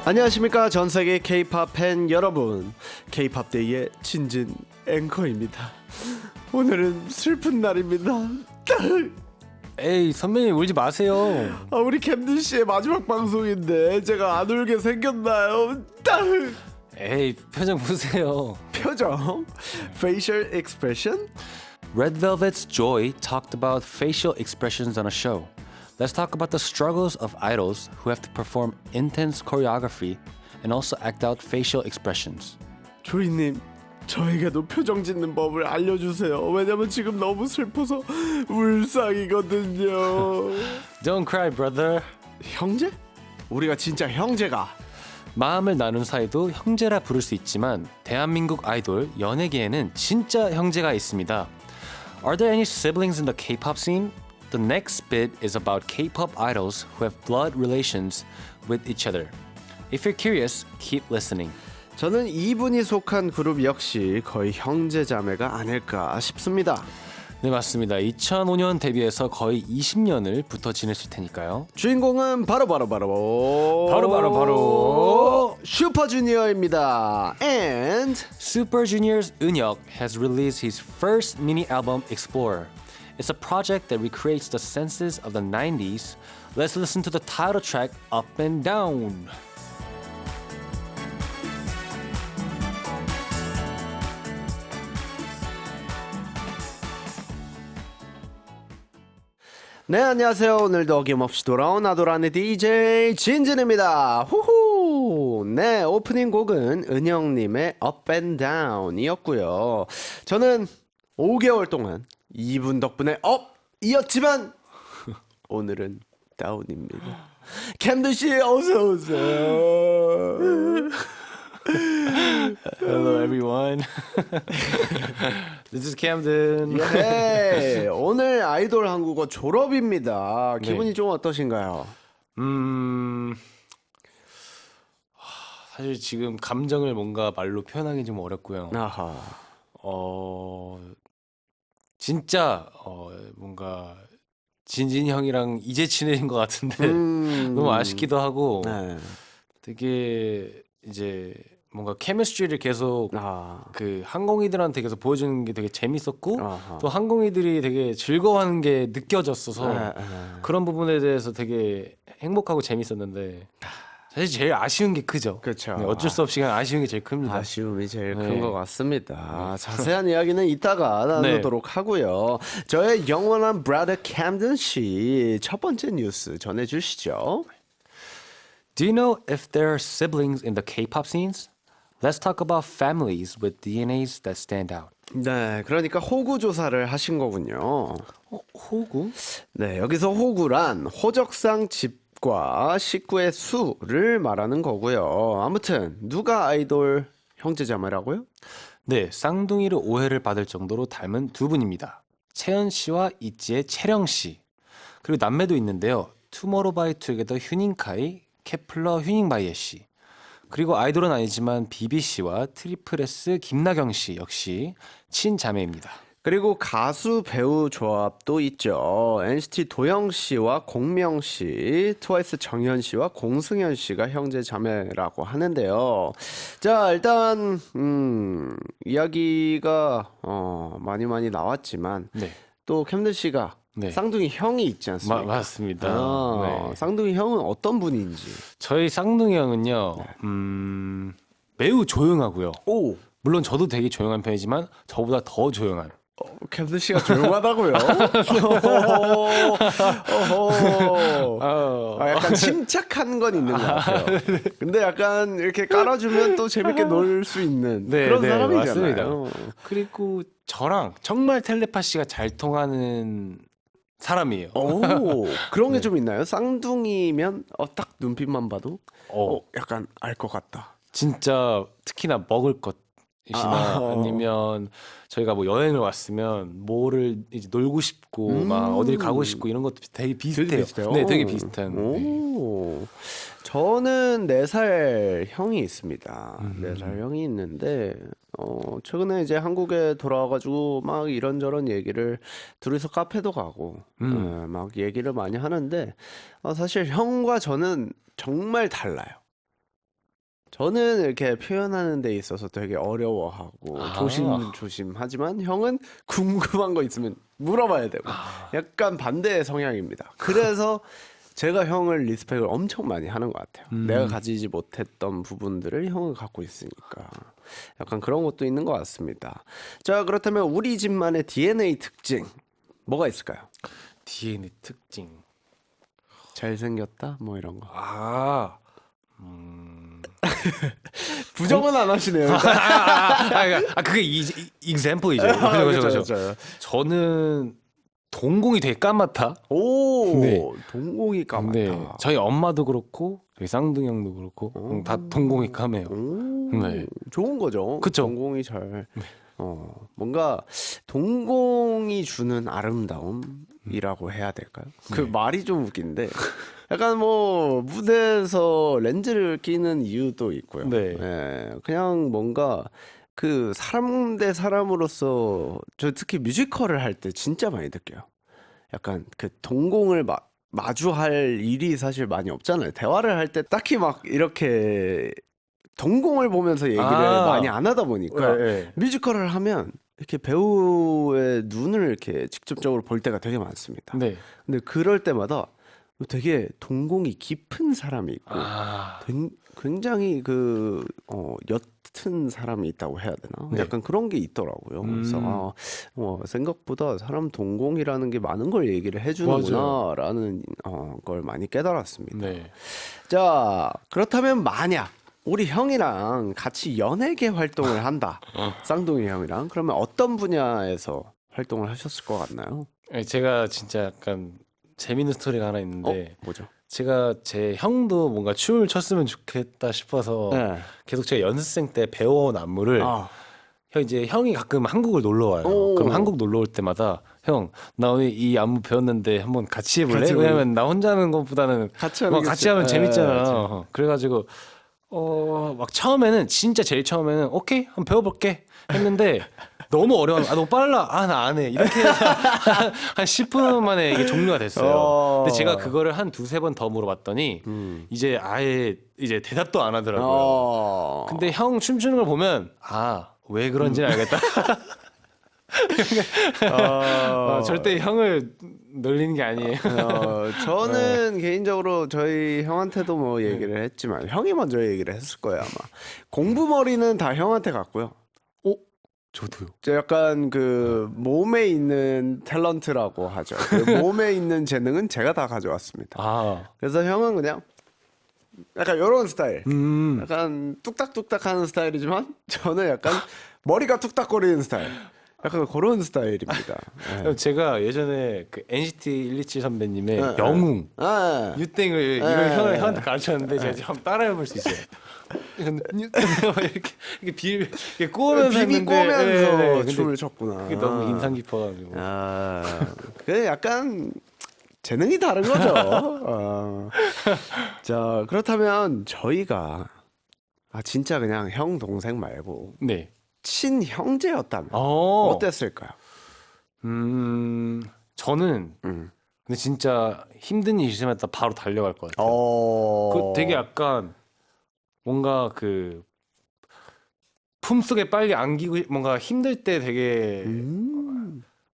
안녕하십니까 전 세계 K-팝 팬 여러분, K-팝 데이의 진진 앵커입니다. 오늘은 슬픈 날입니다. 에이 선배님 울지 마세요. 우리 캠든 씨의 마지막 방송인데 제가 안 울게 생겼나요? 에이 표정 보세요. 표정? Facial expression? Red Velvet's Joy talked about facial expressions on a show. Let's talk about the struggles of idols who have to perform intense choreography and also act out facial expressions. 조이님, 저에게도 표정 짓는 법을 알려주세요. 왜냐면 지금 너무 슬퍼서 울상이거든요. Don't cry, brother. 형제? 우리가 진짜 형제가. 마음을 나눈 사이도 형제라 부를 수 있지만 대한민국 아이돌 연예계에는 진짜 형제가 있습니다. Are there any siblings in the K-pop scene? The next bit is about K-pop idols who have blood relations with each other. If you're curious, keep listening. 저는 이분이 속한 그룹 역시 거의 형제자매가 아닐까 싶습니다. 네, 맞습니다. 2005년 데뷔해서 거의 20년을 붙어 지냈을 테니까요. 주인공은 바로 슈퍼주니어입니다. And Super Junior's Eunhyuk has released his first mini album Explorer. It's a project that recreates the senses of the 90s. Let's listen to the title track Up and Down. 네, 안녕하세요. 오늘도 어김없이 돌아온 아도라의 DJ 진진입니다. 후후. 네, 오프닝 곡은 은영님의 Up and Down이었고요. 저는 5개월 동안 이분 덕분에 업이었지만 오늘은 다운입니다. 캠든 씨 어서 오세요. Hello everyone. This is Camden. 예, 오늘 아이돌 한국어 졸업입니다. 기분이 좀 어떠신가요? 사실 지금 감정을 뭔가 말로 표현하기 좀 어렵고요. 아하. 진짜 뭔가 진진이 형이랑 이제 친해진 것 같은데 너무 아쉽기도 하고 네. 되게 이제 뭔가 케미스트리를 계속 그 항공이들한테 계속 보여주는 게 되게 재밌었고 아하. 또 항공이들이 되게 즐거워하는 게 느껴졌어서 그런 부분에 대해서 되게 행복하고 재밌었는데 사실 제일 아쉬운 게 크죠. 그렇죠. 네, 어쩔 수 없이 그냥 아쉬운 게 제일 큽니다. 아쉬움이 제일 네. 큰 것 같습니다. 자세한 이야기는 이따가 나누도록 하고요. 저의 영원한 브라더 캠든 씨 첫 번째 뉴스 전해주시죠. Do you know if there are siblings in the K-pop scenes? Let's talk about families with DNAs that stand out. 네, 그러니까 호구 조사를 하신 거군요. 호구? 네, 여기서 호구란 호적상 집과 식구의 수를 말하는 거고요. 아무튼 누가 아이돌 형제자매라고요? 네, 쌍둥이로 오해를 받을 정도로 닮은 두 분입니다. 채연 씨와 있지의 채령 씨. 그리고 남매도 있는데요. 투모로우바이투게더 휴닝카이, 케플러 휴닝바이에 씨. 그리고 아이돌은 아니지만 비비 씨와 트리플 S 김나경 씨 역시 친자매입니다. 그리고 가수 배우 조합도 있죠. NCT 도영 씨와 공명 씨, 트와이스 정현 씨와 공승현 씨가 형제 자매라고 하는데요. 자, 일단 이야기가 많이 나왔지만 네. 또 캠든 씨가 네. 쌍둥이 형이 있지 않습니까? 맞습니다. 네. 쌍둥이 형은 어떤 분인지. 저희 쌍둥이 형은요, 매우 조용하고요. 오, 물론 저도 되게 조용한 편이지만 저보다 더 조용한. 캠든 씨가 조용하다고요? 약간 침착한 건 있는 것 같아요. 근데 약간 이렇게 깔아주면 또 재밌게 놀 수 있는 그런 사람이잖아요. 맞습니다. 그리고 저랑 정말 텔레파시가 잘 통하는 사람이에요. 오, 그런 게 좀 있나요? 쌍둥이면 딱 눈빛만 봐도 약간 알 것 같다. 진짜 특히나 먹을 것이나 아니면 저희가 뭐 여행을 왔으면 뭐를 이제 놀고 싶고 막 어딜 가고 싶고 이런 것도 되게 비슷해요. 비슷해요? 네, 되게 비슷한. 오. 저는 4살 형이 있습니다. 4살 형이 있는데 최근에 이제 한국에 돌아와가지고 막 이런저런 얘기를 둘이서 카페도 가고 막 얘기를 많이 하는데 사실 형과 저는 정말 달라요. 저는 이렇게 표현하는 데 있어서 되게 어려워하고 아. 조심하지만 형은 궁금한 거 있으면 물어봐야 되고 약간 반대의 성향입니다. 그래서 제가 형을 리스펙을 엄청 많이 하는 것 같아요. 내가 가지지 못했던 부분들을 형은 갖고 있으니까 약간 그런 것도 있는 것 같습니다. 자, 그렇다면 우리 집만의 DNA 특징 뭐가 있을까요? DNA 특징. 잘생겼다 뭐 이런 거. 아. 부정은 안 하시네요. 그게 example이죠. 그죠. 저는 동공이 되게 까맣다. 오, 네. 동공이 까맣다. 네. 저희 엄마도 그렇고 저희 쌍둥이 형도 그렇고 다 동공이 까매요. 네. 좋은 거죠. 그쵸? 동공이 잘 뭔가 동공이 주는 아름다움이라고 해야 될까요? 그 말이 좀 웃긴데 약간 뭐 무대에서 렌즈를 끼는 이유도 있고요. 네. 예, 그냥 뭔가 그 사람 대 사람으로서 저 특히 뮤지컬을 할 때 진짜 많이 느껴요. 약간 그 동공을 마주할 일이 사실 많이 없잖아요. 대화를 할 때 딱히 막 이렇게 동공을 보면서 얘기를 많이 안 하다 보니까 네. 뮤지컬을 하면 이렇게 배우의 눈을 이렇게 직접적으로 볼 때가 되게 많습니다. 네. 근데 그럴 때마다 되게 동공이 깊은 사람이 있고 굉장히 그 옅은 사람이 있다고 해야 되나? 네. 약간 그런 게 있더라고요. 그래서 생각보다 사람 동공이라는 게 많은 걸 얘기를 해주는구나라는 걸 많이 깨달았습니다. 네. 자, 그렇다면 만약 우리 형이랑 같이 연예계 활동을 한다. 쌍둥이 형이랑. 그러면 어떤 분야에서 활동을 하셨을 것 같나요? 제가 진짜 약간 재밌는 스토리가 하나 있는데 뭐죠? 제가 제 형도 뭔가 춤을 췄으면 좋겠다 싶어서 네. 계속 제가 연습생 때 배워온 안무를 아, 형이 가끔 한국을 놀러 와요. 오. 그럼 한국 놀러 올 때마다 형, 나 오늘 이 안무 배웠는데 한번 같이 해볼래? 같이 해볼래? 왜냐면 나 혼자 하는 것보다는 같이 하는 게 같이 하면 진짜- 재밌잖아. 그래가지고 막 처음에는 진짜 제일 처음에는 오케이 한번 배워볼게 했는데 너무 어려워. 너무 빨라. 나 안 해. 이렇게 해서 한 10분 만에 이게 종료가 됐어요. 근데 제가 그거를 한 두세 번 더 물어봤더니 이제 아예 이제 대답도 안 하더라고요. 근데 형 춤추는 걸 보면 왜 그런지는 알겠다. 절대 형을 놀리는 게 아니에요. 저는 개인적으로 저희 형한테도 뭐 얘기를 했지만 형이 먼저 얘기를 했을 거예요 아마. 공부머리는 다 형한테 갔고요. 저도요. 저 약간 그 몸에 있는 탤런트라고 하죠. 그 몸에 있는 재능은 제가 다 가져왔습니다. 그래서 형은 그냥 약간 이런 스타일. 약간 뚝딱뚝딱 하는 스타일이지만 저는 약간 머리가 뚝딱거리는 스타일. 약간 그런 스타일입니다. 네. 제가 예전에 그 NCT 127 선배님의 네, 영웅 네. 유땡을 이걸 형한테 가르쳤는데 제가 지금 한번 따라해볼 수 있어요. 이렇게 꼬면서 비비 했는데, 꼬면서 근데 춤을 췄구나. 그게 너무 인상 깊어가지고. 그게 약간 재능이 다른 거죠. 자, 그렇다면 저희가 진짜 그냥 형 동생 말고 네. 친형제였다면 어땠을까요? 저는 근데 진짜 힘든 일 있으면 바로 달려갈 것 같아요. 그 되게 약간 뭔가 그 품속에 빨리 안기고 뭔가 힘들 때 되게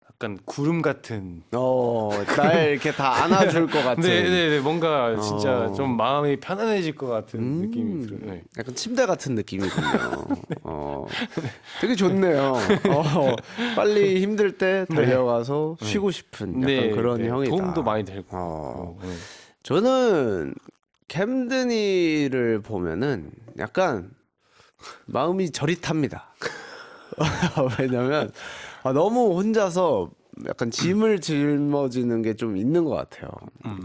약간 구름 같은. 날 이렇게 다 안아줄 것 같은. 네네네 뭔가 진짜 좀 마음이 편안해질 것 같은 느낌이 들어요. 네. 약간 침대 같은 느낌이군요. 되게 좋네요. 빨리 힘들 때 달려가서 쉬고 싶은 약간 그런 형이다. 도움도 많이 되고. 저는 캠든이를 보면은 약간 마음이 저릿합니다. 왜냐면 너무 혼자서 약간 짐을 짊어지는 게 좀 있는 것 같아요.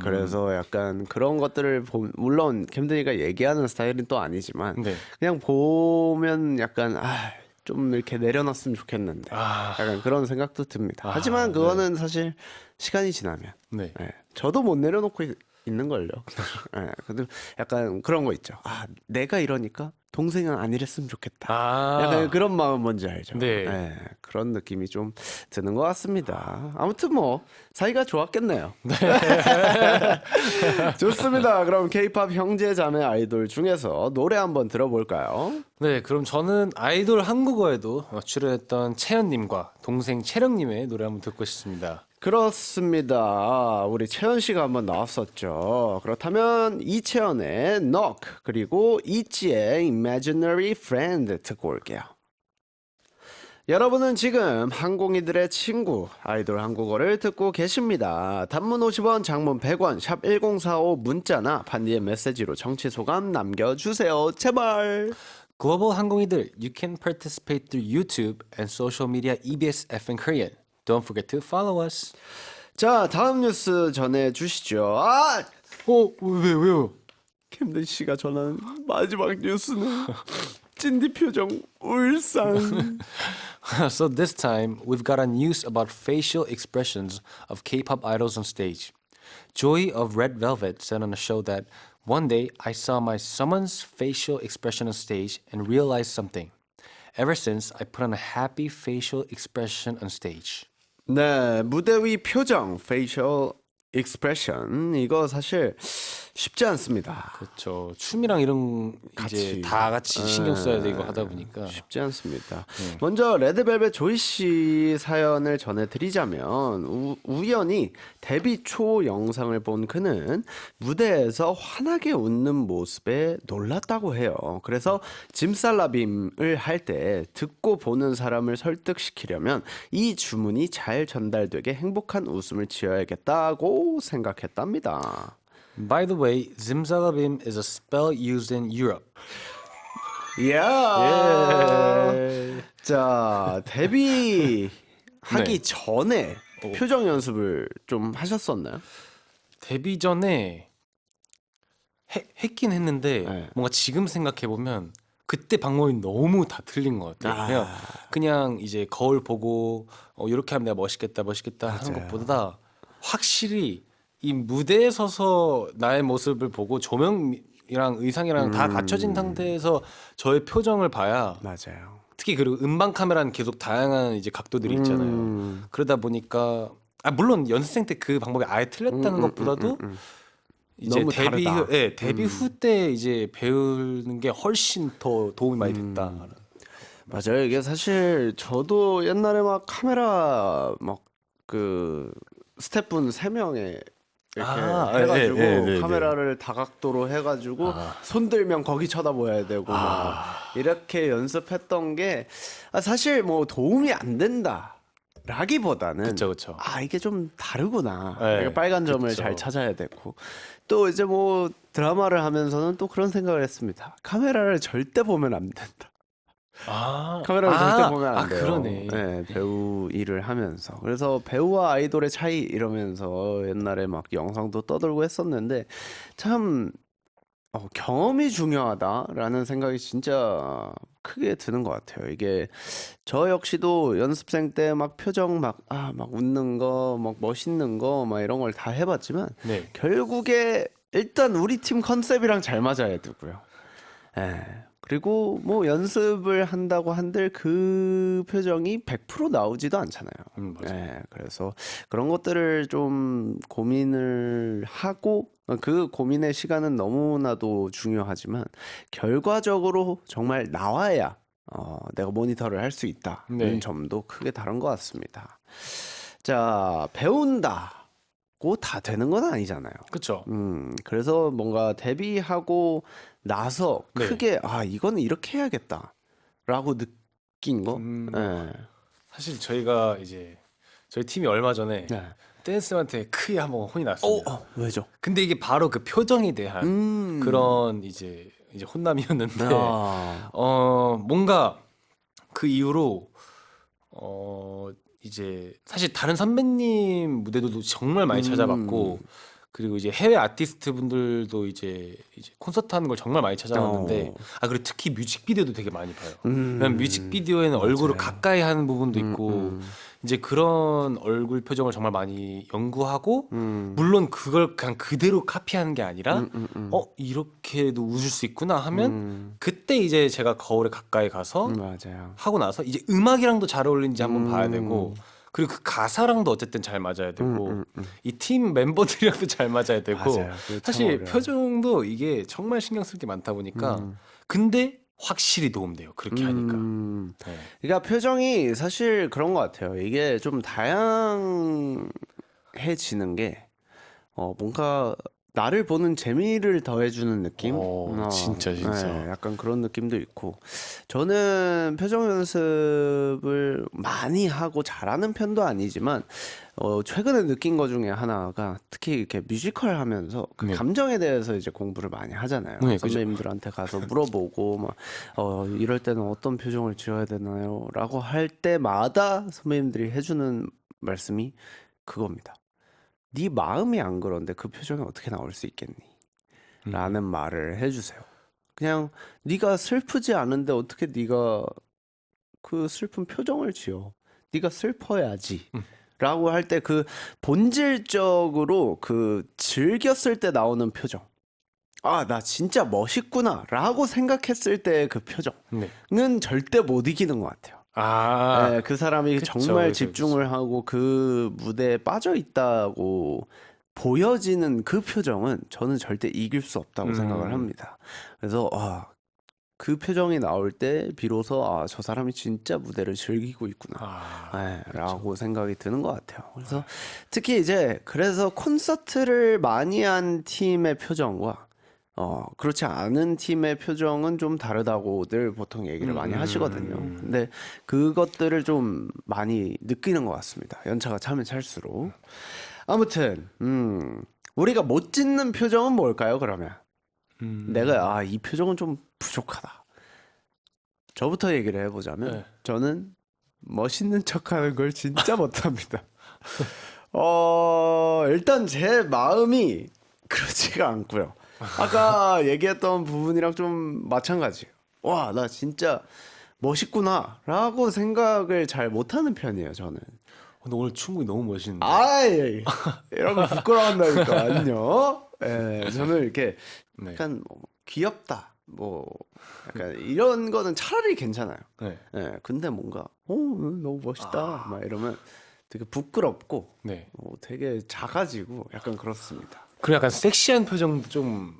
그래서 약간 그런 것들을 물론 캠든이가 얘기하는 스타일은 또 아니지만 그냥 보면 약간 좀 이렇게 내려놨으면 좋겠는데 약간 그런 생각도 듭니다. 하지만 그거는 사실 시간이 지나면 저도 못 내려놓고 있는 걸요. 예, 근데 약간 그런 거 있죠. 아, 내가 이러니까 동생은 안 이랬으면 좋겠다. 약간 그런 마음 뭔지 알죠. 네. 예, 그런 느낌이 좀 드는 것 같습니다. 아무튼 뭐 사이가 좋았겠네요. 좋습니다. 그럼 K-팝 형제 자매 아이돌 중에서 노래 한번 들어볼까요? 네, 그럼 저는 아이돌 한국어에도 출연했던 채연님과 동생 채령님의 노래 한번 듣고 싶습니다. 그렇습니다. 우리 채연 씨가 한번 나왔었죠. 그렇다면 이채연의 Knock 그리고 이지의 Imaginary Friend 듣고 올게요. 여러분은 지금 항공이들의 친구 아이돌 한국어를 듣고 계십니다. 단문 50원, 장문 100원, 샵 1045 문자나 반디의 메시지로 정치 소감 남겨주세요. 제발. 글로벌 항공이들, you can participate through YouTube and social media EBS FN Korean. Don't forget to follow us. 자, 다음 뉴스 전해주시죠. 왜요? 캠든 씨가 전한 마지막 뉴스는 찐디 표정 울상. So this time, we've got a news about facial expressions of K-pop idols on stage. Joey of Red Velvet said on a show that one day I saw my someone's facial expression on stage and realized something. Ever since, I put on a happy facial expression on stage. 네, 무대 위 표정, facial expression 이거 사실 쉽지 않습니다. 그렇죠. 춤이랑 이런 이제 다 같이 신경 써야 되고 하다 보니까 쉽지 않습니다. 먼저 레드벨벳 조이 씨 사연을 전해드리자면 우연히 데뷔 초 영상을 본 그는 무대에서 환하게 웃는 모습에 놀랐다고 해요. 그래서 짐살라빔을 할 때 듣고 보는 사람을 설득시키려면 이 주문이 잘 전달되게 행복한 웃음을 지어야겠다고 생각했답니다. By the way, Zimzalabim is a spell used in Europe. 이야. 자, 데뷔하기 네. 전에 표정 연습을 좀 하셨었나요? 데뷔 전에 했긴 했는데 네. 뭔가 지금 생각해 보면 그때 방법이 너무 다 틀린 것 같아요. 그냥 이제 거울 보고 이렇게 하면 내가 멋있겠다 하는 것보다 확실히 이 무대에 서서 나의 모습을 보고 조명이랑 의상이랑 다 갖춰진 상태에서 저의 표정을 봐야 맞아요. 특히 그리고 음방 카메라는 계속 다양한 이제 각도들이 있잖아요. 그러다 보니까 물론 연습생 때 그 방법이 아예 틀렸다는 것보다도 이제 너무 데뷔 다르다. 후, 데뷔 후 때 이제 배우는 게 훨씬 더 도움이 많이 됐다. 맞아요. 이게 사실 저도 옛날에 막 카메라 막 그 스태프분 3명에 이렇게 해가지고 네. 카메라를 다각도로 해가지고 손 들면 거기 쳐다보아야 되고 막 이렇게 연습했던 게 사실 뭐 도움이 안 된다. 라기보다는 그쵸. 이게 좀 다르구나. 네, 그러니까 빨간 점을 그쵸. 잘 찾아야 되고 또 이제 뭐 드라마를 하면서는 또 그런 생각을 했습니다. 카메라를 절대 보면 안 된다. 카메라를 절대 보면 안 돼요. 그러네. 네, 배우 일을 하면서 그래서 배우와 아이돌의 차이 이러면서 옛날에 막 영상도 떠들고 했었는데 참 경험이 중요하다라는 생각이 진짜 크게 드는 것 같아요. 이게 저 역시도 연습생 때 막 표정 막 웃는 거, 막 멋있는 거, 막 이런 걸 다 해봤지만 네. 결국에 일단 우리 팀 컨셉이랑 잘 맞아야 되고요. 예. 그리고 뭐 연습을 한다고 한들 그 표정이 100% 나오지도 않잖아요. 맞아요. 예. 그래서 그런 것들을 좀 고민을 하고 그 고민의 시간은 너무나도 중요하지만 결과적으로 정말 나와야 내가 모니터를 할 수 있다는 네. 점도 크게 다른 것 같습니다. 자, 배운다고 다 되는 건 아니잖아요. 그렇죠. 그래서 뭔가 데뷔하고 나서 네. 크게 이거는 이렇게 해야겠다라고 느낀 거. 예. 사실 저희가 이제 저희 팀이 얼마 전에 네. 댄스한테 크게 한번 혼이 났습니다. 왜죠? 근데 이게 바로 그 표정에 대한 그런 이제 혼남이었는데 뭔가 그 이후로 이제 사실 다른 선배님 무대들도 정말 많이 찾아봤고 그리고 이제 해외 아티스트 분들도 이제 콘서트 하는 걸 정말 많이 찾아왔는데 그리고 특히 뮤직비디오도 되게 많이 봐요. 왜냐면 뮤직비디오에는 얼굴을 가까이 하는 부분도 있고 이제 그런 얼굴 표정을 정말 많이 연구하고 물론 그걸 그냥 그대로 카피하는 게 아니라 이렇게도 웃을 수 있구나 하면 그때 이제 제가 거울에 가까이 가서 맞아요. 하고 나서 이제 음악이랑도 잘 어울리는지 한번 봐야 되고 그리고 그 가사랑도 어쨌든 잘 맞아야 되고 이 팀 멤버들이랑도 잘 맞아야 되고 맞아요. 그게 참 사실 어려워요. 표정도 이게 정말 신경 쓸 게 많다 보니까 근데 확실히 도움돼요. 그렇게 하니까. 네. 그러니까 표정이 사실 그런 것 같아요. 이게 좀 다양해지는 게 뭔가 나를 보는 재미를 더해주는 느낌? 진짜. 네, 약간 그런 느낌도 있고. 저는 표정 연습을 많이 하고 잘하는 편도 아니지만, 최근에 느낀 것 중에 하나가 특히 이렇게 뮤지컬 하면서 그 네. 감정에 대해서 이제 공부를 많이 하잖아요. 네, 그죠. 선배님들한테 가서 물어보고, 막, 이럴 때는 어떤 표정을 지어야 되나요? 라고 할 때마다 선배님들이 해주는 말씀이 그겁니다. 네 마음이 안 그런데 그 표정이 어떻게 나올 수 있겠니? 라는 말을 해주세요. 그냥 네가 슬프지 않은데 어떻게 네가 그 슬픈 표정을 지어? 네가 슬퍼야지. 라고 할 때 그 본질적으로 그 즐겼을 때 나오는 표정. 아, 나 진짜 멋있구나. 라고 생각했을 때 그 네. 표정은 절대 못 이기는 것 같아요. 네, 그 사람이 그쵸, 정말 그쵸, 집중을 하고 그 무대에 빠져 있다고 보여지는 그 표정은 저는 절대 이길 수 없다고 생각을 합니다. 그래서 그 표정이 나올 때 비로소 저 사람이 진짜 무대를 즐기고 있구나. 네, 라고 생각이 드는 것 같아요. 그래서 특히 이제 그래서 콘서트를 많이 한 팀의 표정과 그렇지 않은 팀의 표정은 좀 다르다고들 보통 얘기를 많이 하시거든요. 근데 그것들을 좀 많이 느끼는 것 같습니다. 연차가 차면 찰수록. 아무튼, 우리가 못 짓는 표정은 뭘까요, 그러면? 내가, 이 표정은 좀 부족하다. 저부터 얘기를 해보자면, 네. 저는 멋있는 척 하는 걸 진짜 못합니다. 일단 제 마음이 그렇지가 않고요. 아까 얘기했던 부분이랑 좀 마찬가지예요. 와, 나 진짜 멋있구나 라고 생각을 잘 못하는 편이에요, 저는. 근데 오늘 충분히 너무 멋있는데. 아이, 이런 거 부끄러워한다니까, 아니요. 예, 저는 이렇게 네. 약간 귀엽다, 약간 이런 거는 차라리 괜찮아요. 네. 예, 근데 뭔가, 너무 멋있다, 막 이러면 되게 부끄럽고, 네. 되게 작아지고 약간 그렇습니다. 그리고 약간 섹시한 표정도 좀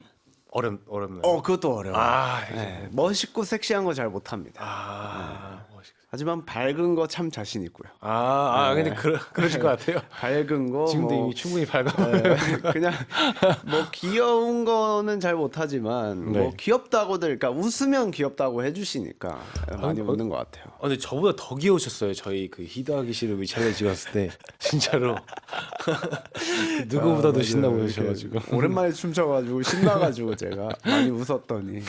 어렵나요? 그것도 어려워요. 이제. 네, 멋있고 섹시한 거 잘 못합니다. 멋있. 하지만 밝은 거 참 자신 있고요. 근데 그러실 것 같아요. 밝은 거, 지금도 뭐, 이미 충분히 밝아 보여요. 그냥 뭐 귀여운 거는 잘 못하지만 네. 뭐 귀엽다고들, 그러니까 웃으면 귀엽다고 해주시니까 많이 웃는 것 같아요. 근데 저보다 더 귀여우셨어요. 저희 그 히드하기 싫은 위찰레 찍었을 때 진짜로 그 누구보다도 맞아요. 신나 이렇게 보이셔가지고. 오랜만에 춤춰가지고 신나가지고 제가 많이 웃었더니.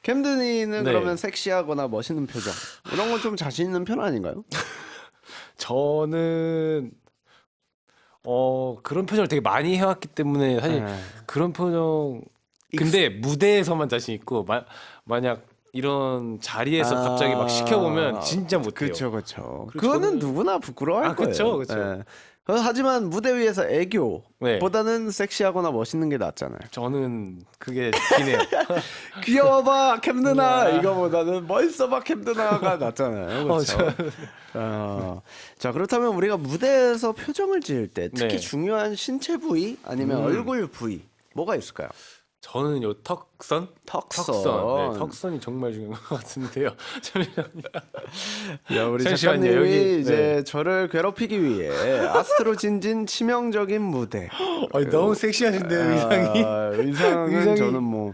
캠든이는 네. 그러면 섹시하거나 멋있는 표정 이런 건 좀 자신 있는 편 아닌가요? 저는 그런 표정을 되게 많이 해왔기 때문에 사실 네. 그런 표정 근데 무대에서만 자신 있고 만약 이런 자리에서 갑자기 막 시켜보면 진짜 못해요. 그렇죠. 그리고 그거는 저는- 누구나 부끄러워할 거예요. 그쵸. 예. 하지만 무대 위에서 네. 애교보다는 섹시하거나 멋있는 게 낫잖아요. 저는 그게 기네요. 귀여워봐 캠드나 이거보다는 멋있어봐 캠드나가 낫잖아요. 그렇죠. 자, 그렇다면 우리가 무대에서 표정을 지을 때 특히 네. 중요한 신체 부위 아니면 얼굴 부위 뭐가 있을까요? 저는 요 턱선? 턱선. 네, 턱선이 정말 중요한 것 같은데요. 잠시만요. 야, 우리 잠시만요, 작가님이 여기, 이제 네. 저를 괴롭히기 위해 아스트로진진 치명적인 무대. 너무 섹시하신데요, 의상이. 의상은 의상이- 저는 뭐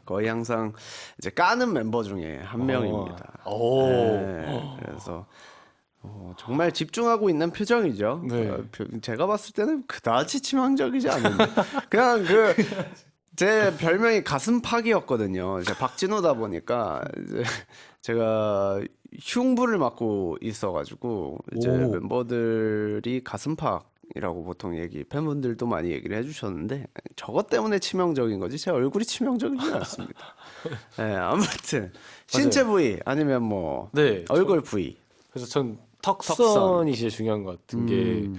거의 항상 이제 까는 멤버 중에 한 명입니다. 오. 네, 그래서 정말 집중하고 있는 표정이죠. 네. 제가 봤을 때는 그다지 치명적이지 않은데 그냥 제 별명이 가슴팍이었거든요. 이제 박진호다 보니까 이제 제가 흉부를 맡고 있어가지고 이제 오. 멤버들이 가슴팍 이라고 보통 팬분들도 많이 얘기를 해주셨는데 저것 때문에 치명적인 거지 제 얼굴이 치명적이지 않습니다. 네, 아무튼 신체 부위 아니면 뭐 네, 얼굴 부위. 그래서 전 턱선이 제일 중요한 것 같은 게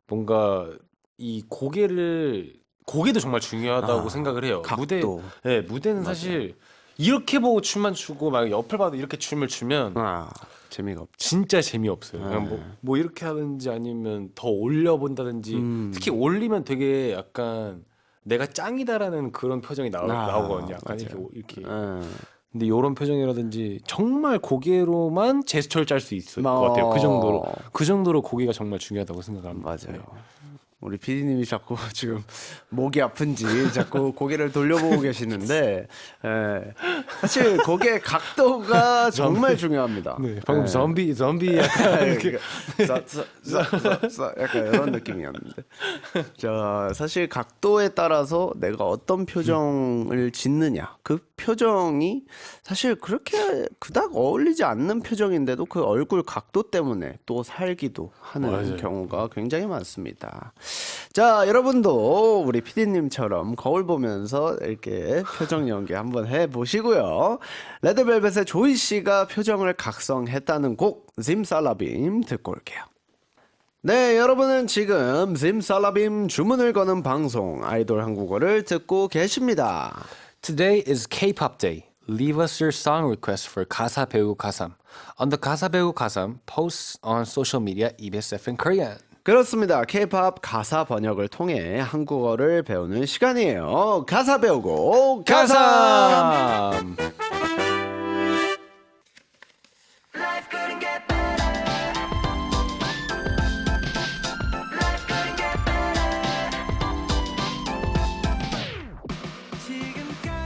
뭔가 이 고개도 정말 중요하다고 생각을 해요. 각도. 무대는 사실 이렇게 보고 춤만 추고 막 옆을 봐도 이렇게 춤을 추면 재미가 없죠. 진짜 재미없어요. 그냥 뭐 이렇게 하든지 아니면 더 올려본다든지 특히 올리면 되게 약간 내가 짱이다라는 그런 표정이 나오거든요. 약간 이렇게. 근데 이런 표정이라든지 정말 고개로만 제스처를 짤 수 있을 것 같아요. 그 정도로 고개가 정말 중요하다고 생각합니다. 맞아요. 우리 PD님이 자꾸 지금 목이 아픈지 자꾸 고개를 돌려보고 계시는데 사실 고개 각도가 정말 중요합니다. 네, 방금 좀비 약간 약간 이런 느낌이었는데 자 사실 각도에 따라서 내가 어떤 표정을 짓느냐 그 표정이 사실 그렇게 그닥 어울리지 않는 표정인데도 그 얼굴 각도 때문에 또 살기도 하는 맞아요. 경우가 굉장히 많습니다. 자, 여러분도 우리 PD님처럼 거울 보면서 이렇게 표정 연기 한번 해보시고요. 레드벨벳의 조이 씨가 표정을 각성했다는 곡 짐살라빔 듣고 올게요. 네, 여러분은 지금 짐살라빔 주문을 거는 방송 아이돌 한국어를 듣고 계십니다. Today is K-pop day. Leave us your song request for 가사 배우고 가삼. On the 가사 배우고 가삼, post on social media EBS FN Korean. 그렇습니다. K-pop 가사 번역을 통해 한국어를 배우는 시간이에요. 가사 배우고 가삼.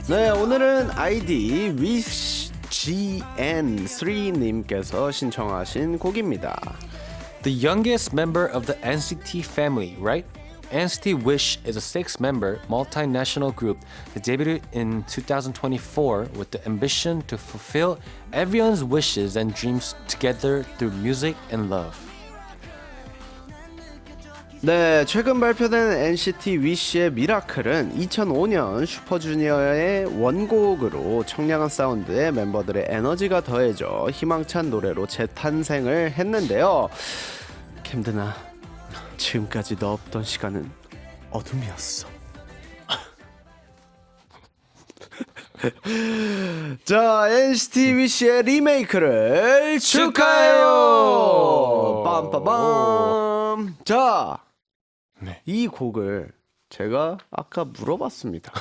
네, 오늘은 아이디 wishgn3님께서 신청하신 곡입니다. The youngest member of the NCT family, right? NCT Wish is a six-member multinational group that debuted in 2024 with the ambition to fulfill everyone's wishes and dreams together through music and love. 네, 최근 발표된 NCT 위시의 미라클은 2005년 슈퍼주니어의 원곡으로 청량한 사운드에 멤버들의 에너지가 더해져 희망찬 노래로 재탄생을 했는데요. 캠드나, 지금까지 너 없던 시간은 어둠이었어. 자, NCT 위시의 리메이크를 축하해요. 빰빠밤. 자, 이 곡을 제가 아까 물어봤습니다.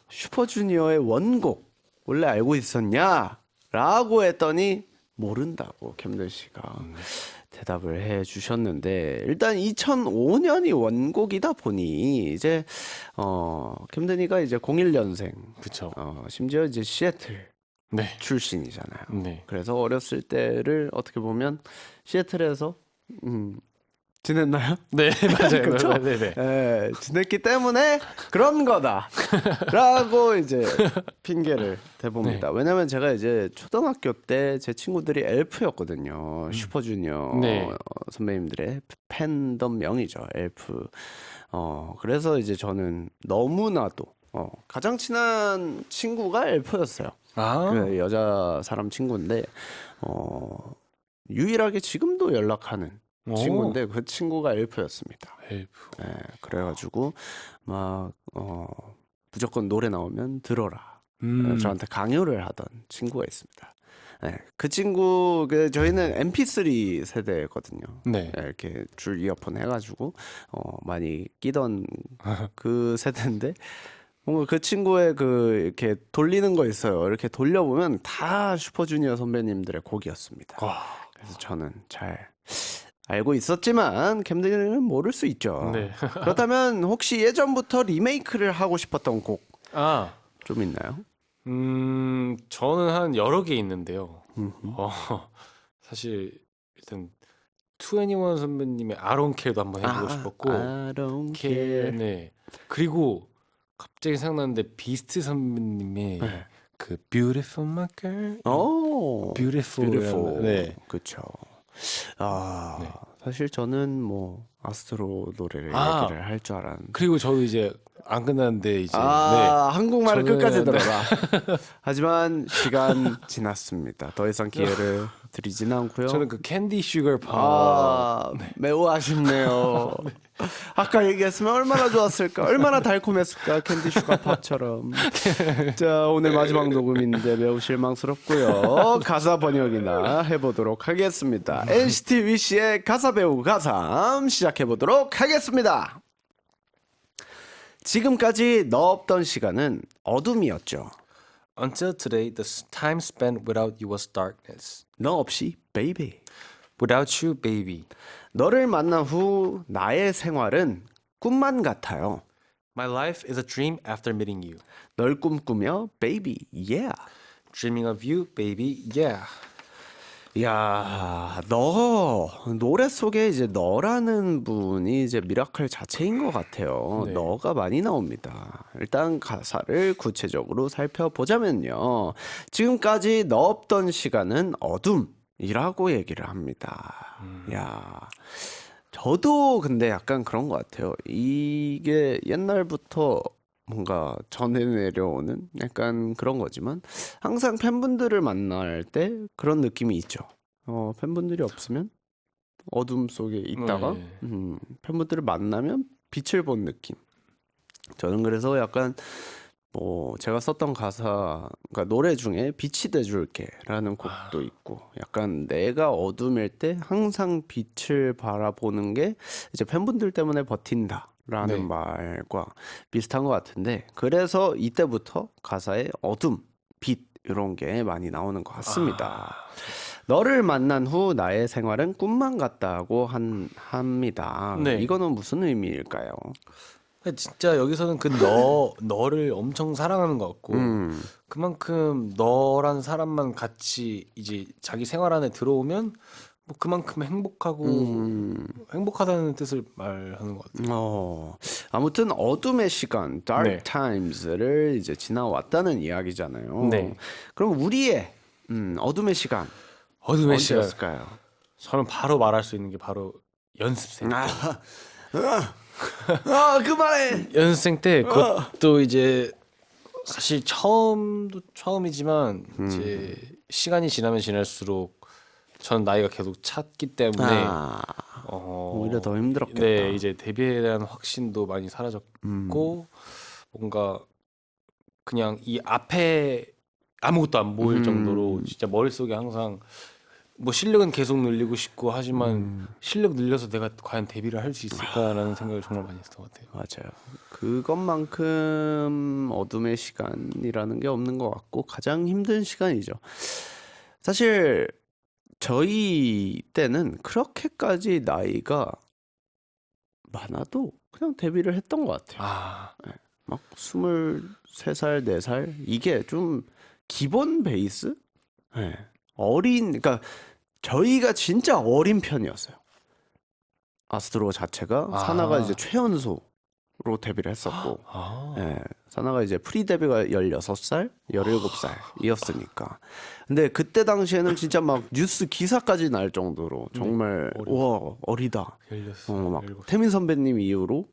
슈퍼주니어의 원곡 원래 알고 있었냐? 라고 했더니 모른다고 캠든 씨가 대답을 해 주셨는데 일단 2005년이 원곡이다 보니 이제 캠든이가 이제 01년생 그쵸. 심지어 이제 시애틀 네. 출신이잖아요. 네. 그래서 어렸을 때를 어떻게 보면 시애틀에서 지냈나요? 네, 맞아요. 그렇죠? 네네. 예, 지냈기 때문에 그런 거다라고 이제 핑계를 대봅니다. 왜냐면 제가 이제 초등학교 때 제 친구들이 엘프였거든요. 슈퍼주니어 네. 선배님들의 팬덤명이죠. 엘프. 그래서 이제 저는 너무나도 가장 친한 친구가 엘프였어요. 그 여자 사람 친구인데 유일하게 지금도 연락하는 친구인데 그 친구가 엘프였습니다. 엘프. 네, 그래가지고 막 무조건 노래 나오면 들어라. 저한테 강요를 하던 친구가 있습니다. 네, 그 친구 저희는 MP3 세대거든요. 네. 이렇게 줄 이어폰 해가지고 많이 끼던 그 세대인데 뭔가 그 친구의 그 이렇게 돌리는 거 있어요. 이렇게 돌려보면 다 슈퍼주니어 선배님들의 곡이었습니다. 그래서 저는 잘 알고 있었지만 캠들은 모를 수 있죠. 네. 그렇다면 혹시 예전부터 리메이크를 하고 싶었던 곡 좀 있나요? 저는 한 여러 개 있는데요. 사실 일단 2NE1 선배님의 I Don't Care도 한번 해보고 싶었고, I don't care. 네. 그리고 갑자기 생각났는데 비스트 선배님의 그 Beautiful My Girl, 오, Beautiful, beautiful. 네. 그렇죠. 네. 사실 저는 뭐 아스트로 노래를 아. 얘기를 할 줄 알았는데. 그리고 저도 이제 안 끝났는데 이제 한국말을 저는- 끝까지 들어라. 하지만 시간 지났습니다. 더 이상 기회를 드리진 않고요. 저는 그 캔디 슈거 팝 매우 아쉽네요. 아까 얘기했으면 얼마나 좋았을까, 얼마나 달콤했을까, 캔디 슈가 팝처럼. 자, 오늘 마지막 녹음인데 매우 실망스럽고요. 가사 번역이나 해보도록 하겠습니다. NCT 위시의 가사 배우 가삼 시작해보도록 하겠습니다. 지금까지 너 없던 시간은 어둠이었죠. Until today, the time spent without you was darkness. 너 없이 baby. Without you, baby. 너를 만난 후 나의 생활은 꿈만 같아요. My life is a dream after meeting you. 널 꿈꾸며 baby, yeah. Dreaming of you, baby, yeah. 야, 너 노래 속에 이제 너라는 분이 이제 미라클 자체인 것 같아요. 네. 너가 많이 나옵니다. 일단 가사를 구체적으로 살펴보자면요. 지금까지 너 없던 시간은 어둠이라고 얘기를 합니다. 야, 저도 근데 약간 그런 것 같아요. 이게 옛날부터 뭔가 전해 내려오는 약간 그런 거지만 항상 팬분들을 만날 때 그런 느낌이 있죠. 팬분들이 없으면 어둠 속에 있다가 네. 팬분들을 만나면 빛을 본 느낌. 저는 그래서 약간 뭐 제가 썼던 가사, 그러니까 노래 중에 빛이 돼줄게라는 곡도 있고, 약간 내가 어둠일 때 항상 빛을 바라보는 게 이제 팬분들 때문에 버틴다라는 네. 말과 비슷한 것 같은데, 그래서 이때부터 가사에 어둠, 빛 이런 게 많이 나오는 것 같습니다. 너를 만난 후 나의 생활은 꿈만 같다고 합니다. 네. 이거는 무슨 의미일까요? 진짜 여기서는 그 너를 엄청 사랑하는 것 같고 그만큼 너란 사람만 같이 이제 자기 생활 안에 들어오면 뭐 그만큼 행복하다는 뜻을 말하는 것 같아요. 아무튼 어둠의 시간, dark 네. times를 이제 지나왔다는 이야기잖아요. 네. 그럼 우리의 어둠의 시간 어둠의 시간. 언제였을까요? 저는 바로 말할 수 있는 게 바로 연습생. 그만해. 연습생 때 그것도 이제 사실 처음이지만 이제 시간이 지나면 지날수록 전 나이가 계속 찼기 때문에 오히려 더 힘들었겠다. 네, 이제 데뷔에 대한 확신도 많이 사라졌고 뭔가 그냥 이 앞에 아무것도 안 보일 정도로 진짜 머릿속에 항상 뭐 실력은 계속 늘리고 싶고 하지만 실력 늘려서 내가 과연 데뷔를 할 수 있을까라는 생각을 정말 많이 했던 것 같아요. 맞아요. 그것만큼 어둠의 시간이라는 게 없는 것 같고 가장 힘든 시간이죠. 사실 저희 때는 그렇게까지 나이가 많아도 그냥 데뷔를 했던 것 같아요. 막 23살, 4살 이게 좀 기본 베이스? 네. 그러니까 저희가 진짜 어린 편이었어요. 아스트로 자체가 사나가 이제 최연소로 데뷔를 했었고, 예, 사나가 이제 프리 데뷔가 16살, 17살이었으니까. 근데 그때 당시에는 진짜 막 뉴스 기사까지 날 정도로 정말 와 어리다. 막 태민 선배님 이후로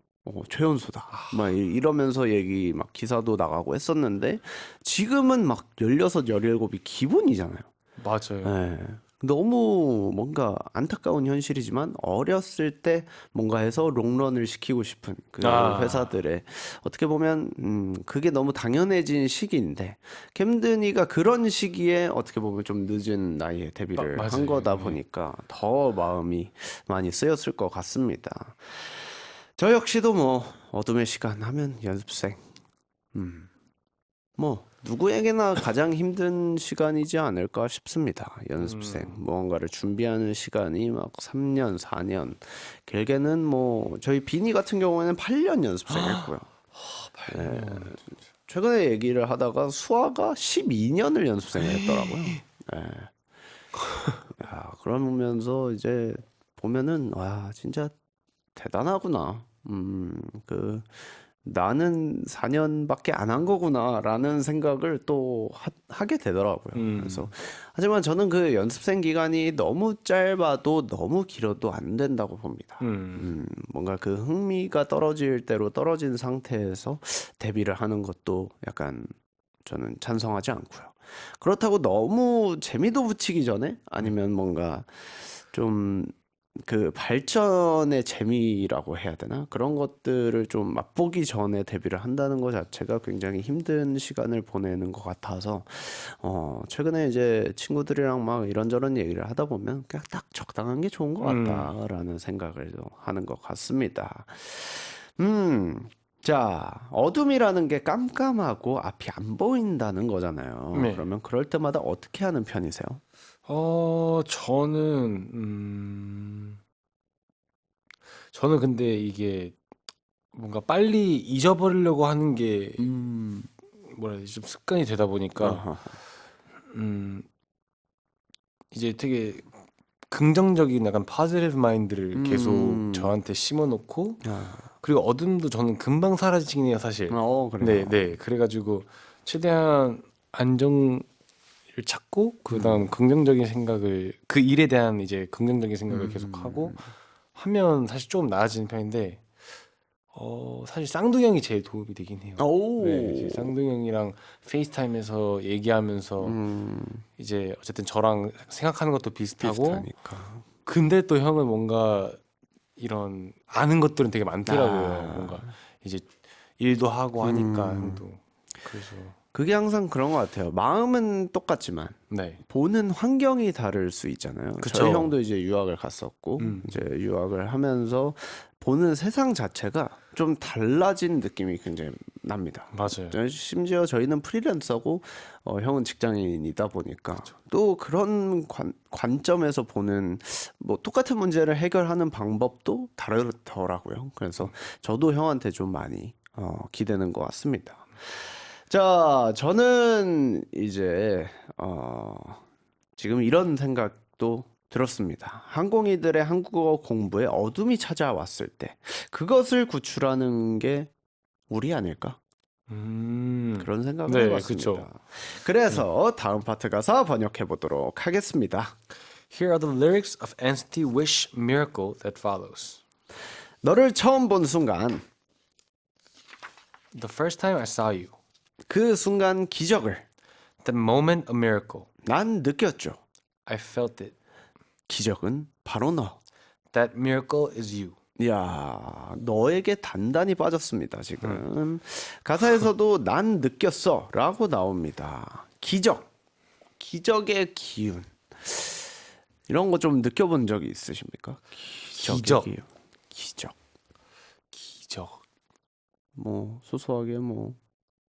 최연소다. 막 이러면서 얘기 막 기사도 나가고 했었는데 지금은 막 16, 17이 기본이잖아요. 맞아요. 네. 너무 뭔가 안타까운 현실이지만 어렸을 때 뭔가 해서 롱런을 시키고 싶은 그 회사들의 어떻게 보면 그게 너무 당연해진 시기인데 캠든이가 그런 시기에 어떻게 보면 좀 늦은 나이에 데뷔를 한 거다 보니까 더 마음이 많이 쓰였을 것 같습니다. 저 역시도 뭐 어둠의 시간 하면 연습생 뭐 누구에게나 가장 힘든 시간이지 않을까 싶습니다. 연습생 무언가를 준비하는 시간이 막 3년, 4년 길게는 뭐 저희 비니 같은 경우에는 8년 연습생했고요. 8년. 최근에 얘기를 하다가 수아가 12년을 연습생을 했더라고요. 그러면서 이제 보면은 와 진짜 대단하구나. 그 나는 4년밖에 안 한 거구나라는 생각을 또 하게 되더라고요. 그래서 하지만 저는 그 연습생 기간이 너무 짧아도 너무 길어도 안 된다고 봅니다. 뭔가 그 흥미가 떨어질 대로 떨어진 상태에서 데뷔를 하는 것도 약간 저는 찬성하지 않고요. 그렇다고 너무 재미도 붙이기 전에 아니면 뭔가 좀 그 발전의 재미라고 해야 되나? 그런 것들을 좀 맛보기 전에 데뷔를 한다는 것 자체가 굉장히 힘든 시간을 보내는 것 같아서 최근에 이제 친구들이랑 막 이런저런 얘기를 하다 보면 그냥 딱 적당한 게 좋은 것 같다라는 생각을 하는 것 같습니다. 자, 어둠이라는 게 깜깜하고 앞이 안 보인다는 거잖아요. 네. 그러면 그럴 때마다 어떻게 하는 편이세요? 저는 근데 이게 뭔가 빨리 잊어버리려고 하는 게 뭐라 해야 되지? 좀 습관이 되다 보니까 어허. 음, 이제 되게 긍정적인 약간 파지티브 마인드를 계속 저한테 심어놓고 아, 그리고 어둠도 저는 금방 사라지긴 해요, 사실. 그래요. 네. 그래가지고 최대한 안정을 찾고 그다음 긍정적인 생각을 그 일에 대한 이제 긍정적인 생각을 계속하고 하면 사실 좀 나아지는 편인데 사실 쌍둥이 형이 제일 도움이 되긴 해요. 오. 네, 이제 쌍둥이 형이랑 페이스타임에서 얘기하면서 이제 어쨌든 저랑 생각하는 것도 비슷하고 비슷하니까. 근데 또 형은 뭔가 이런 아는 것들은 되게 많더라고요. 아. 뭔가 이제 일도 하고 하니까 형도 그래서 그게 항상 그런 것 같아요. 마음은 똑같지만 네, 보는 환경이 다를 수 있잖아요. 그쵸. 저희 형도 이제 유학을 갔었고 이제 유학을 하면서 보는 세상 자체가 좀 달라진 느낌이 굉장히 납니다. 맞아요. 심지어 저희는 프리랜서고 형은 직장인이다 보니까 또 그런 관점에서 보는 뭐 똑같은 문제를 해결하는 방법도 다르더라고요. 그래서 저도 형한테 좀 많이 기대는 것 같습니다. 자, 저는 이제 지금 이런 생각도 들었습니다. 항공이들의 한국어 공부에 어둠이 찾아왔을 때 그것을 구출하는 게 우리 아닐까? 그런 생각을 네, 해봤습니다. 그쵸. 그래서 다음 파트 가사 번역해 보도록 하겠습니다. Here are the lyrics of NCT Wish Miracle that follows. 너를 처음 본 순간, The first time I saw you, 그 순간 기적을 the moment a miracle, 난 느꼈죠. I felt it. 기적은 바로 너. That miracle is you. 야, 너에게 단단히 빠졌습니다, 지금. 가사에서도 난 느꼈어 라고 나옵니다. 기적, 기적의 기운. 이런 거 좀 느껴본 적이 있으십니까? 기적의 기적. 기운. 기적. 기적. 뭐, 소소하게 뭐,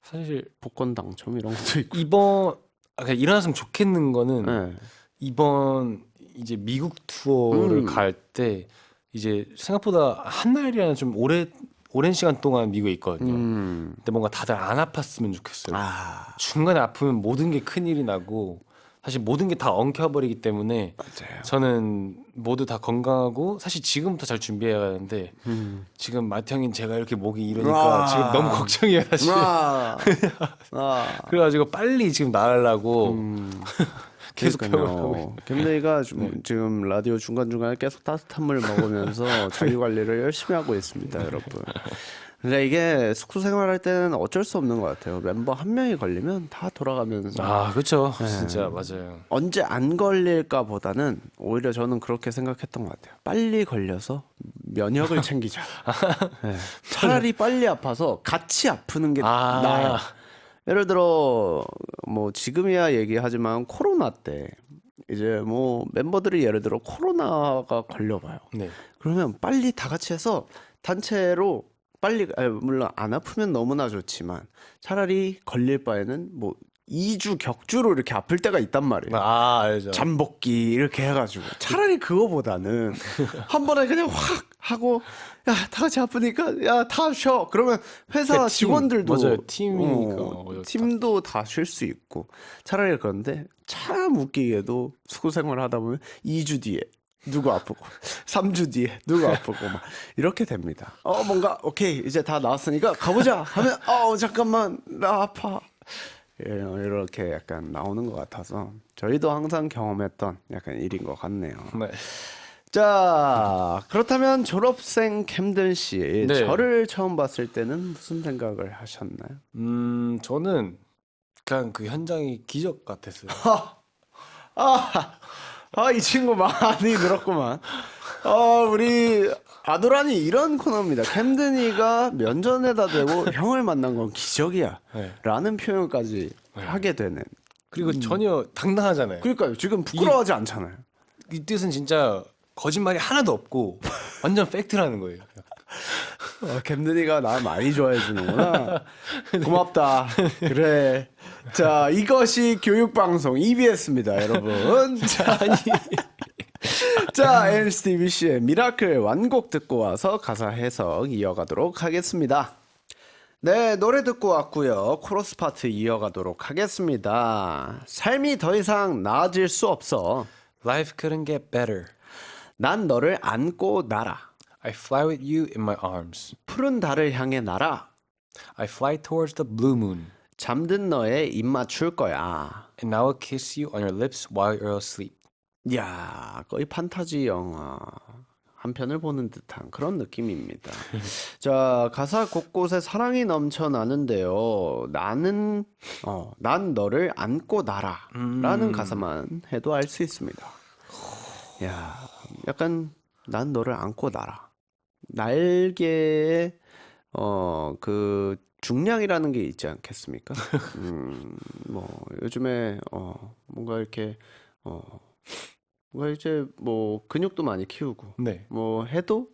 사실 복권 당첨 이런 것도 있고. 이번 그냥 일어났으면 좋겠는 거는 네. 이번 이제 미국 투어를 갈 때 이제 생각보다 한 날이라는 좀 오랜 시간 동안 미국에 있거든요. 근데 뭔가 다들 안 아팠으면 좋겠어요. 아, 중간에 아프면 모든 게 큰일이 나고 사실 모든 게 다 엉켜버리기 때문에 맞아요. 저는 모두 다 건강하고 사실 지금부터 잘 준비해야 하는데 지금 마트 형인 제가 이렇게 목이 이러니까 와. 지금 너무 걱정이에요 사실. 아, 아. 그래가지고 빨리 지금 나으려고 계속 그러니까요. 김대희가 지금 라디오 중간중간에 계속 따뜻한 물 먹으면서 자기 관리를 열심히 하고 있습니다, 여러분. 근데 이게 숙소 생활할 때는 어쩔 수 없는 것 같아요. 멤버 한 명이 걸리면 다 돌아가면서 아 그렇죠. 진짜 맞아요. 언제 안 걸릴까 보다는 오히려 저는 그렇게 생각했던 것 같아요. 빨리 걸려서 면역을 챙기자. 네. 차라리 빨리 아파서 같이 아프는 게 아. 나아요. 예를 들어 뭐 지금이야 얘기하지만 코로나 때 이제 뭐 멤버들이 예를 들어 코로나가 걸려봐요. 네. 그러면 빨리 다 같이 해서 단체로 빨리 물론 안 아프면 너무나 좋지만 차라리 걸릴 바에는 뭐 2주 격주로 이렇게 아플 때가 있단 말이에요. 아 알죠. 잠복기 이렇게 해가지고 차라리 그거보다는 한 번에 그냥 확 하고 야 다 같이 아프니까 야 다 쉬어 그러면 회사 팀, 직원들도 맞아요. 팀이니까 팀도 다 쉴 수 있고 차라리 그런데 참 웃기게도 숙소 생활을 하다 보면 2주 뒤에 누구 아프고 3주 뒤에 누구 아프고 막 이렇게 됩니다. 뭔가 오케이 이제 다 나왔으니까 가보자 하면 잠깐만 나 아파. 이렇게 약간 나오는 것 같아서 저희도 항상 경험했던 약간 일인 것 같네요. 네. 자, 그렇다면 졸업생 캠든 씨, 네. 저를 처음 봤을 때는 무슨 생각을 하셨나요? 저는 그냥 그 현장이 기적 같았어요. 이 친구 많이 늘었구만. 우리 아도란이 이런 코너입니다. 캠든이가 면전에다 대고 형을 만난 건 기적이야. 네. 라는 표현까지 하게 되는. 그리고 전혀 당당하잖아요. 그러니까요. 지금 부끄러워하지 않잖아요. 이 뜻은 진짜 거짓말이 하나도 없고 완전 팩트라는 거예요. 캠든이가 나 많이 좋아해 주는구나. 고맙다. 그래. 자, 이것이 교육방송 EBS입니다, 여러분. 자, NCT-BC의 미라클 완곡 듣고 와서 가사 해석 이어가도록 하겠습니다. 네, 노래 듣고 왔고요. 코러스 파트 이어가도록 하겠습니다. 삶이 더 이상 나아질 수 없어. Life couldn't get better. 난 너를 안고 날아. I fly with you in my arms. 푸른 달을 향해 날아. I fly towards the blue moon. 잠든 너에 입 맞출 거야. And I will kiss you on your lips while you're asleep. 야, 거의 판타지 영화 한 편을 보는 듯한 그런 느낌입니다. 자, 가사 곳곳에 사랑이 넘쳐나는데요. 난 너를 안고 날아라는 가사만 해도 알 수 있습니다. 야, 약간 난 너를 안고 날아. 날개에 그 중량이라는 게 있지 않겠습니까? 뭐 요즘에 뭔가 이렇게 뭔가 이제 뭐 근육도 많이 키우고 네. 뭐 해도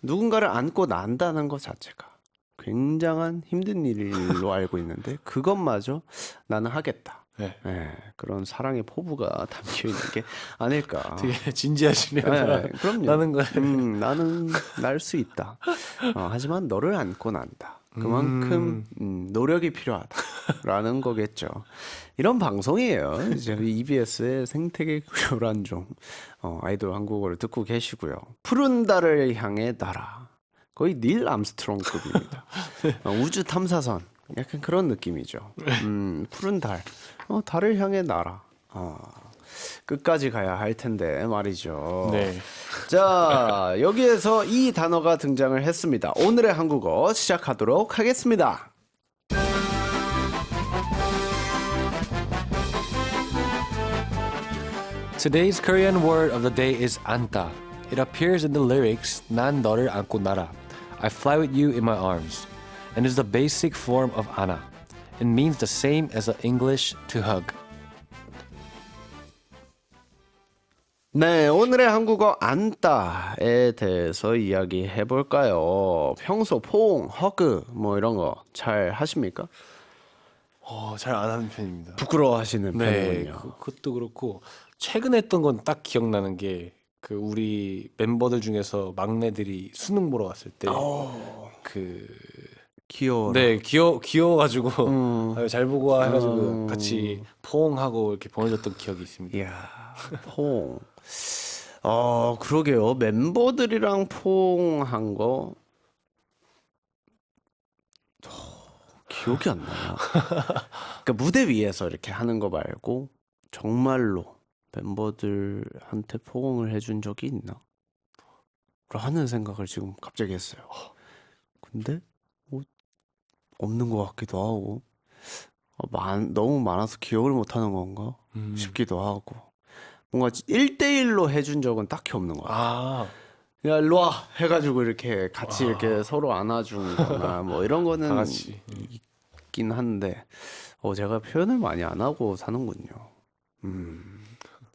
누군가를 안고 난다는 것 자체가 굉장한 힘든 일로 알고 있는데 그것마저 나는 하겠다. 네. 네, 그런 사랑의 포부가 담겨 있는 게 아닐까. 되게 진지하시네요. 네, 그럼요. 나는 거. 나는 날 수 있다. 하지만 너를 안고 난다. 그만큼 노력이 필요하다라는 거겠죠. 이런 방송이에요. 이제 EBS의 생태계 교란종 아이돌 한국어를 듣고 계시고요. 푸른 달을 향해 날아. 거의 닐 암스트롱급입니다. 우주 탐사선 약간 그런 느낌이죠. 푸른 달, 달을 향해 날아. 끝까지 가야 할 텐데 말이죠. 네. 자, 여기에서 이 단어가 등장을 했습니다. 오늘의 한국어 시작하도록 하겠습니다. Today's Korean word of the day is anta. It appears in the lyrics 난 너를 안고 날아. I fly with you in my arms. And is the basic form of ana. It means the same as the English to hug. 네, 오늘의 한국어 안다에 대해서 이야기해 볼까요? 평소 포옹, 허그 뭐 이런 거 잘 하십니까? 잘 안 하는 편입니다. 부끄러워하시는 네, 편이군요. 그것도 그렇고 최근에 했던 건 딱 기억나는 게 그 우리 멤버들 중에서 막내들이 수능 보러 갔을 때 그 귀여워. 네, 귀여워가지고 아유, 잘 보고 와 해가지고 같이 포옹하고 이렇게 보내줬던 기억이 있습니다. 이야, 포옹. 그러게요. 멤버들이랑 포옹한 거 기억이 안 나요. 그러니까 무대 위에서 이렇게 하는 거 말고 정말로 멤버들한테 포옹을 해준 적이 있나? 라는 생각을 지금 갑자기 했어요. 근데 없는 것 같기도 하고 너무 많아서 기억을 못하는 건가 싶기도 하고 뭔가 1대1로 해준 적은 딱히 없는 것 같아요. 야, 일로 와 해가지고 이렇게 같이 이렇게 서로 안아준 거나 뭐 이런 다 거는 같이. 있긴 한데 제가 표현을 많이 안 하고 사는군요.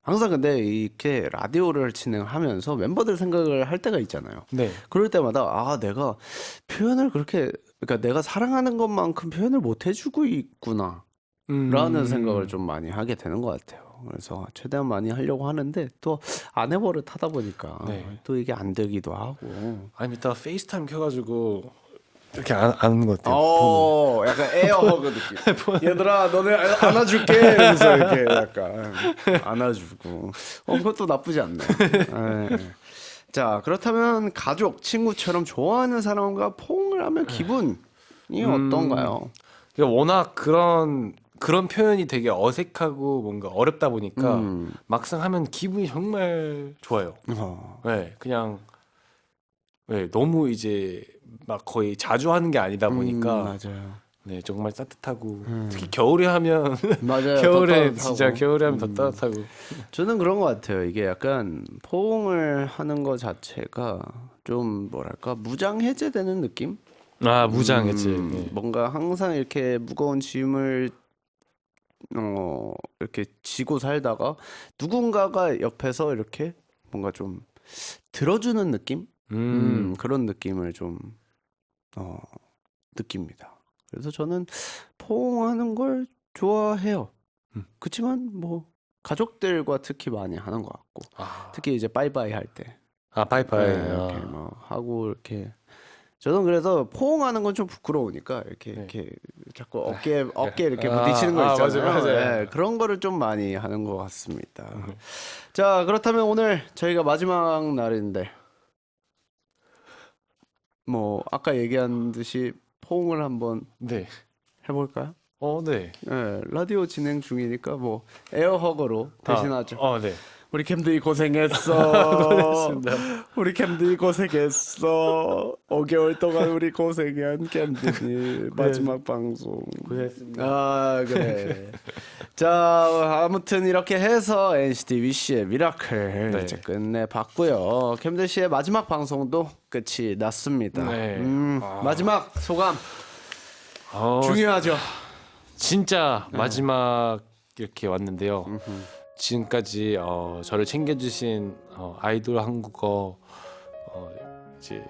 항상 근데 이렇게 라디오를 진행하면서 멤버들 생각을 할 때가 있잖아요. 네. 그럴 때마다 내가 표현을 그러니까 내가 사랑하는 것만큼 표현을 못 해주고 있구나 라는 생각을 좀 많이 하게 되는 것 같아요. 그래서 최대한 많이 하려고 하는데 또 안 해버릇 하다 보니까 네. 또 이게 안 되기도 하고. 아니 이따 페이스타임 켜가지고 이렇게 안는 것 같아요. 약간 에어허그 느낌. 얘들아, 너네 안아줄게. 이러면서 이렇게 약간 안아주고. 그것도 나쁘지 않네. 예. 자, 그렇다면 가족, 친구처럼 좋아하는 사람과 포옹을 하면 기분이 어떤가요? 그러니까 워낙 그런 표현이 되게 어색하고 뭔가 어렵다 보니까 막상 하면 기분이 정말 좋아요. 네, 그냥 네, 너무 이제 막 거의 자주 하는 게 아니다 보니까 맞아요. 네, 정말 따뜻하고 특히 겨울에 하면 맞아요. 겨울에 더 진짜 따뜻하고. 겨울에 하면 더 따뜻하고 저는 그런 것 같아요. 이게 약간 포옹을 하는 것 자체가 좀 뭐랄까 무장 해제되는 느낌? 아 무장했지. 네. 뭔가 항상 이렇게 무거운 짐을 이렇게 지고 살다가 누군가가 옆에서 이렇게 뭔가 좀 들어주는 느낌? 그런 느낌을 좀 느낍니다. 그래서 저는 포옹하는 걸 좋아해요. 그렇지만 뭐 가족들과 특히 많이 하는 것 같고 특히 이제 빠이빠이 할 때 바이바이. 이렇게 뭐 하고 이렇게 저는 그래서 포옹하는 건 좀 부끄러우니까 이렇게 자꾸 어깨 이렇게 부딪히는 거 있잖아요. 맞아요. 네, 그런 거를 좀 많이 하는 것 같습니다. 자, 그렇다면 오늘 저희가 마지막 날인데 뭐 아까 얘기한 듯이 포옹을 한번 네. 해볼까요? 네. 네, 라디오 진행 중이니까 뭐 에어허거로 대신하죠. 네. 우리 캠들이 고생했어. 우리 캠들이 고생했어. 5개월 동안 우리 고생한 캠들이 마지막 방송. 고생했습니다. 아 그래. 자 아무튼 이렇게 해서 NCT 위시의 미라클 네. 이제 끝내봤고요. 캠들 씨의 마지막 방송도 끝이 났습니다. 네. 마지막 소감 중요하죠. 진짜 마지막 이렇게 왔는데요. 지금까지 저를 챙겨주신 아이돌 한국어 이제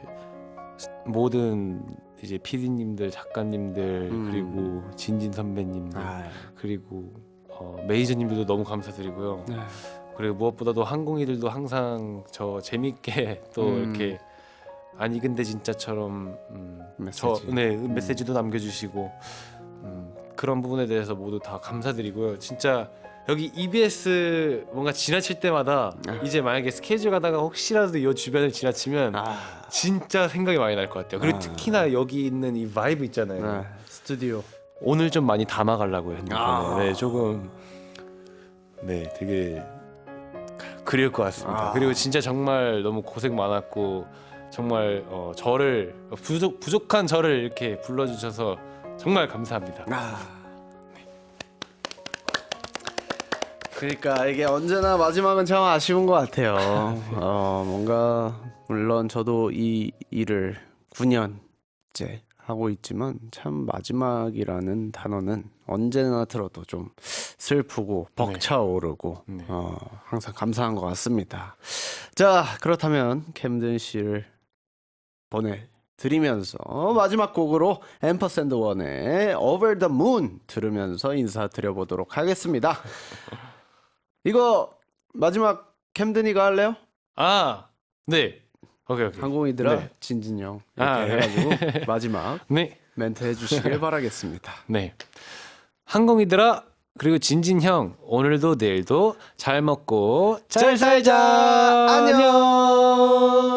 모든 이제 PD님들, 작가님들 그리고 진진 선배님들 그리고 매니저님들도 너무 감사드리고요. 네. 그리고 무엇보다도 항공이들도 항상 저 재밌게 또 이렇게 아니 근데 진짜처럼 메시지. 메시지도 남겨주시고 그런 부분에 대해서 모두 다 감사드리고요. 진짜 여기 EBS 뭔가 지나칠 때마다 이제 만약에 스케줄 가다가 혹시라도 이 주변을 지나치면 진짜 생각이 많이 날 것 같아요. 그리고 특히나 여기 있는 이 바이브 있잖아요. 스튜디오. 오늘 좀 많이 담아가려고 했는데 네, 조금 네 되게 그리울 것 같습니다. 그리고 진짜 정말 너무 고생 많았고 정말 저를 부족한 저를 이렇게 불러주셔서 정말 감사합니다. 그러니까 이게 언제나 마지막은 참 아쉬운 것 같아요. 뭔가 물론 저도 이 일을 9년째 하고 있지만 참 마지막이라는 단어는 언제나 들어도 좀 슬프고 벅차오르고 항상 감사한 것 같습니다. 자 그렇다면 캠든 씨를 보내드리면서 마지막 곡으로 앰퍼샌드 원의 Over the Moon 들으면서 인사드려보도록 하겠습니다. 이거 마지막 캠든이가 할래요? 네. 오케이. 항공이들아 네. 진진영 이렇게 네. 해가지고 마지막 네. 멘트 해주시길 바라겠습니다. 네. 항공이들아 그리고 진진 형 오늘도 내일도 잘 먹고 잘 살자. 안녕.